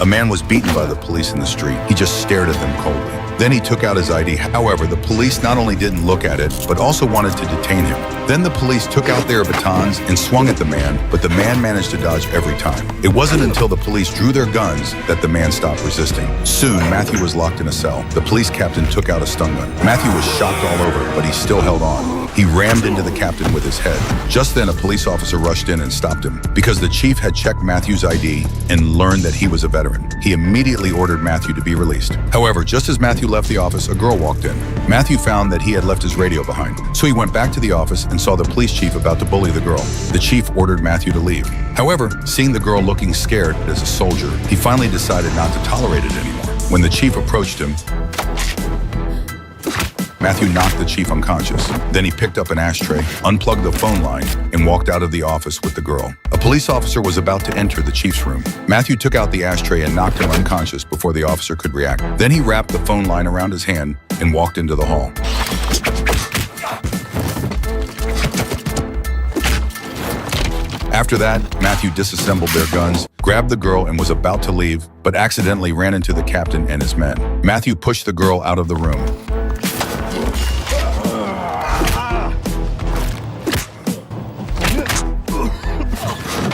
A man was beaten by the police in the street. He just stared at them coldly. Then he took out his ID. However, the police not only didn't look at it, but also wanted to detain him. Then the police took out their batons and swung at the man, but the man managed to dodge every time. It wasn't until the police drew their guns that the man stopped resisting. Soon, Matthew was locked in a cell. The police captain took out a stun gun. Matthew was shocked all over, but he still held on. He rammed into the captain with his head. Just then, a police officer rushed in and stopped him. Because the chief had checked Matthew's ID and learned that he was a veteran, he immediately ordered Matthew to be released. However, just as Matthew left the office, a girl walked in. Matthew found that he had left his radio behind, so he went back to the office and saw the police chief about to bully the girl. The chief ordered Matthew to leave. However, seeing the girl looking scared as a soldier, he finally decided not to tolerate it anymore. When the chief approached him, Matthew knocked the chief unconscious. Then he picked up an ashtray, unplugged the phone line, and walked out of the office with the girl. A police officer was about to enter the chief's room. Matthew took out the ashtray and knocked him unconscious before the officer could react. Then he wrapped the phone line around his hand and walked into the hall. After that, Matthew disassembled their guns, grabbed the girl, and was about to leave, but accidentally ran into the captain and his men. Matthew pushed the girl out of the room.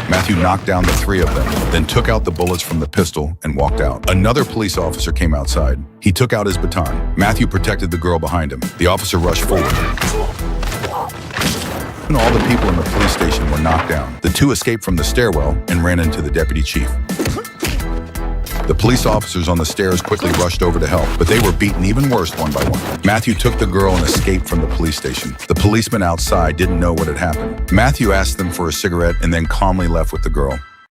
Matthew knocked down the three of them, then took out the bullets from the pistol and walked out. Another police officer came outside. He took out his baton. Matthew protected the girl behind him. The officer rushed forward. And all the people in the police station were knocked down. The two escaped from the stairwell and ran into the deputy chief. The police officers on the stairs quickly rushed over to help, but they were beaten even worse one by one. Matthew took the girl and escaped from the police station. The policemen outside didn't know what had happened. Matthew asked them for a cigarette and then calmly left with the girl.